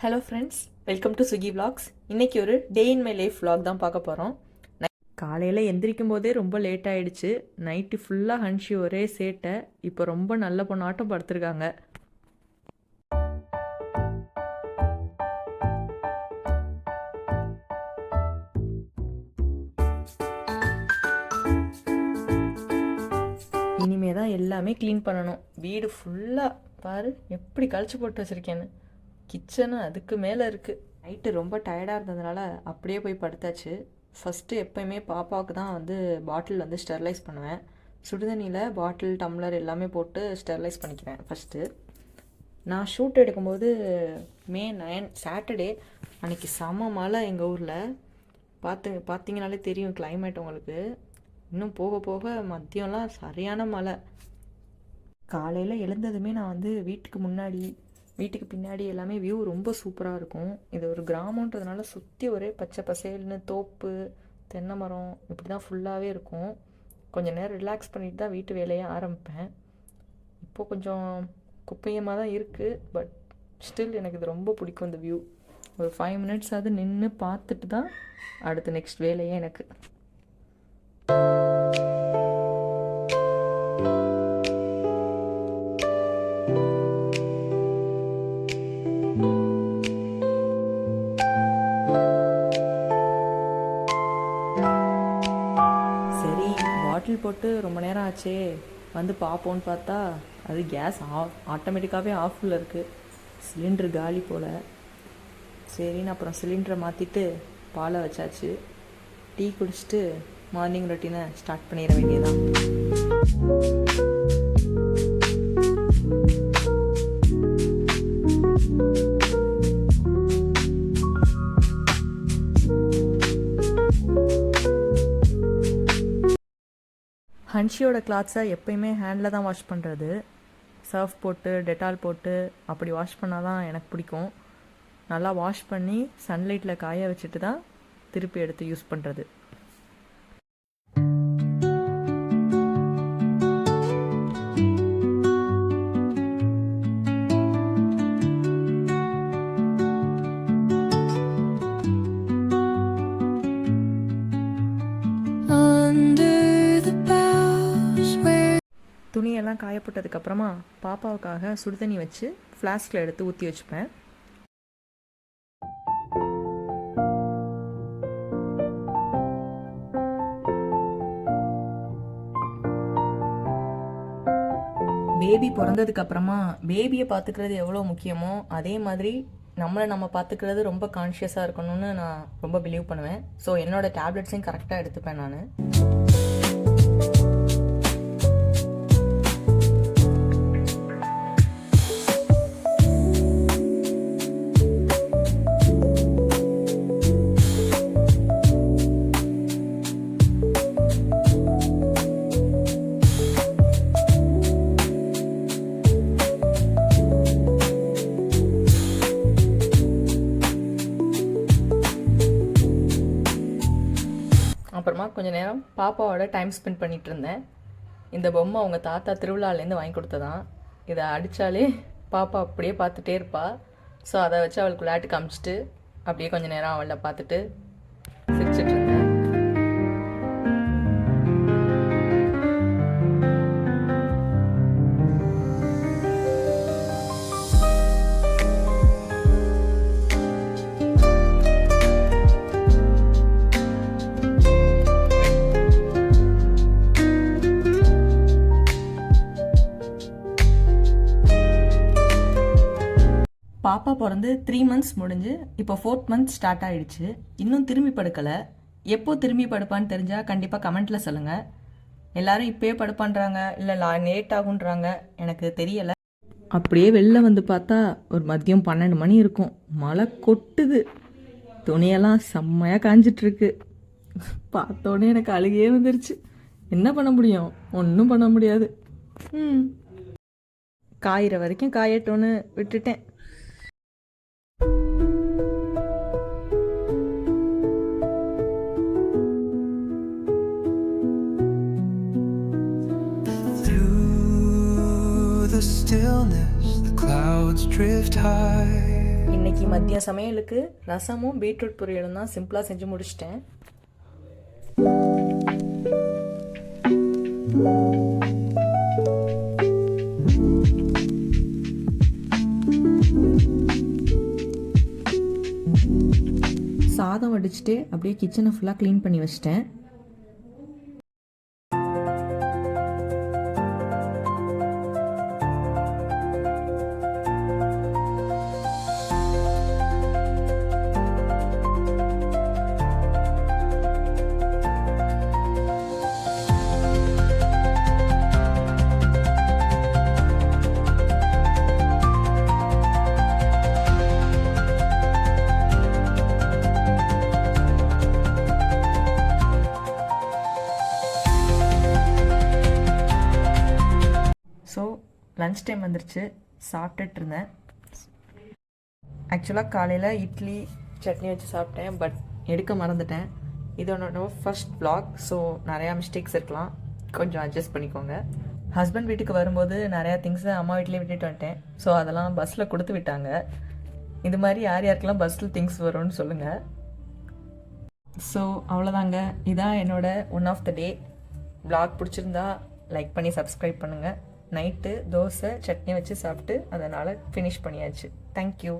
Hello friends, welcome to Swiggy vlogs. இன்றைக்கி ஒரு டே in my life vlog தான் பார்க்க போகிறோம். காலையில் எந்திரிக்கும் போதே ரொம்ப லேட் ஆகிடுச்சு. நைட்டு ஃபுல்லாக ஹன்ஷி ஒரே சேட்டை. இப்போ ரொம்ப நல்ல பொண்ணாட்டம் படுத்துருக்காங்க. இனிமே தான் எல்லாமே க்ளீன் பண்ணணும். வீடு ஃபுல்லாக பாரு எப்படி கழிச்சு போட்டு வச்சுருக்கேன்னு. கிச்சனு அதுக்கு மேலே இருக்குது. நைட்டு ரொம்ப டயர்டாக இருந்ததுனால அப்படியே போய் படுத்தாச்சு. ஃபஸ்ட்டு எப்போயுமே பாப்பாவுக்கு தான் பாட்டில் ஸ்டெர்லைஸ் பண்ணுவேன். சுடுதண்ணியில் பாட்டில் டம்ளர் எல்லாமே போட்டு ஸ்டெர்லைஸ் பண்ணிக்குவேன் ஃபஸ்ட்டு. நான் ஷூட் எடுக்கும்போது May 9 சாட்டர்டே அன்றைக்கி செம மழை எங்கள் ஊரில். பார்த்தீங்கனாலே தெரியும் கிளைமேட் உங்களுக்கு. இன்னும் போக போக மதியம்லாம் சரியான மழை. காலையில் எழுந்ததுமே நான் வீட்டுக்கு பின்னாடி எல்லாமே வியூ ரொம்ப சூப்பராக இருக்கும். இது ஒரு கிராமன்றதுனால சுற்றி ஒரே பச்சை பசேல்னு தோப்பு, தென்னை மரம் இப்படி தான் ஃபுல்லாகவே இருக்கும். கொஞ்சம் நேரம் ரிலாக்ஸ் பண்ணிட்டு தான் வீட்டு வேலையை ஆரம்பிப்பேன். இப்போது கொஞ்சம் குப்பையமாக தான் இருக்குது, பட் ஸ்டில் எனக்கு இது ரொம்ப பிடிக்கும் இந்த வியூ. ஒரு 5 minutes நின்று பார்த்துட்டு தான் அடுத்த நெக்ஸ்ட் வேலையே எனக்கு. பாட்டில் போட்டு ரொம்ப நேரம் ஆச்சே, பார்ப்போன்னு பார்த்தா அது கேஸ் ஆட்டோமேட்டிக்காகவே ஆஃபில் இருக்குது. சிலிண்டர் காலி போல். சரின்னு அப்புறம் சிலிண்டரை மாற்றிட்டு பாலை வச்சாச்சு. டீ குடிச்சிட்டு மார்னிங் ரொட்டீனை ஸ்டார்ட் பண்ணிட வேண்டியதான். ஹன்ஷியோட கிளாத்ஸை எப்பயுமே ஹேண்டில் தான் வாஷ் பண்ணுறது. சர்ஃப் போட்டு டெட்டால் போட்டு அப்படி வாஷ் பண்ணால் தான் எனக்கு பிடிக்கும். நல்லா வாஷ் பண்ணி சன்லைட்டில் காய வச்சுட்டு தான் திருப்பி எடுத்து யூஸ் பண்ணுறது. துணியெல்லாம் காயப்பட்டதுக்கப்புறமா பாப்பாவுக்காக சுடுதண்ணி வச்சு ஃப்ளாஸ்கில் எடுத்து ஊற்றி வச்சுப்பேன். பேபி பிறந்ததுக்கப்புறமா பேபியை பார்த்துக்கிறது எவ்வளோ முக்கியமோ அதே மாதிரி நம்ம பார்த்துக்கிறது ரொம்ப கான்ஷியஸாக இருக்கணும்னு நான் ரொம்ப பிலீவ் பண்ணுவேன். ஸோ என்னோடய டேப்லெட்ஸையும் கரெக்டாக எடுத்துப்பேன் நான். அப்புறமா கொஞ்சம் நேரம் பாப்பாவோட டைம் ஸ்பெண்ட் பண்ணிகிட்டு இருந்தேன். இந்த பொம்மை அவங்க தாத்தா திருவிழாலேருந்து வாங்கி கொடுத்ததான். இதை அடித்தாலே பாப்பா அப்படியே பார்த்துட்டே இருப்பாள். ஸோ அதை வச்சு அவளுக்கு விளையாட்டு காமிச்சிட்டு அப்படியே கொஞ்சம் நேரம் அவளை பார்த்துட்டு சிரிச்சிட்டு இருந்தேன். பாப்பா பிறந்து 3 months முடிஞ்சு இப்போ 4th month ஸ்டார்ட் ஆகிடுச்சு. இன்னும் திரும்பி படுக்கலை. எப்போ திரும்பி படுப்பான்னு தெரிஞ்சால் கண்டிப்பாக கமெண்ட்டில் சொல்லுங்கள். எல்லோரும் இப்போயே படுப்பான்றாங்க, இல்லை லேட் ஆகுன்றாங்க, எனக்கு தெரியலை. அப்படியே வெளில பார்த்தா ஒரு மதியம் 12 மணி இருக்கும். மழை கொட்டுது. துணியெல்லாம் செம்மையாக காஞ்சிட்ருக்கு. பார்த்தோன்னே எனக்கு அழுகையே வந்துருச்சு. என்ன பண்ண முடியும்? ஒன்றும் பண்ண முடியாது. காயிற வரைக்கும் காயட்டோன்னு விட்டுட்டேன். the stillness, the clouds drift high. இன்னைக்கு இன்னைக்கு மதியம் சமையலுக்கு ரசமும் பீட்ரூட் பொரியலும் தான் சிம்பிளாக செஞ்சு முடிச்சிட்டேன். சாதம் வடிச்சிட்டு அப்படியே கிச்சனை ஃபுல்லாக க்ளீன் பண்ணி வச்சிட்டேன். ஸோ லன்ச் டைம் வந்துருச்சு, சாப்பிட்டுட்டு இருந்தேன். ஆக்சுவலாக காலையில் இட்லி சட்னி வச்சு சாப்பிட்டேன், பட் எடுக்க மறந்துட்டேன். இது என்னோட ஃபர்ஸ்ட் vlog, ஸோ நிறையா மிஸ்டேக்ஸ் இருக்கலாம், கொஞ்சம் அட்ஜஸ்ட் பண்ணிக்கோங்க. ஹஸ்பண்ட் வீட்டுக்கு வரும்போது நிறையா திங்ஸை அம்மா வீட்டிலே விட்டுட்டு வந்துட்டேன். ஸோ அதெல்லாம் பஸ்ஸில் கொடுத்து விட்டாங்க. இது மாதிரி யார் யாருக்கெல்லாம் பஸ்ஸில் திங்ஸ் வரும்னு சொல்லுங்கள். ஸோ அவ்வளோதாங்க, இதான் என்னோட one of the day vlog. பிடிச்சிருந்தா லைக் பண்ணி சப்ஸ்கிரைப் பண்ணுங்கள். நைட்டு தோசை சட்னி வச்சு சாப்பிட்டு அதனால் ஃபினிஷ் பண்ணியாச்சு. தேங்க்யூ.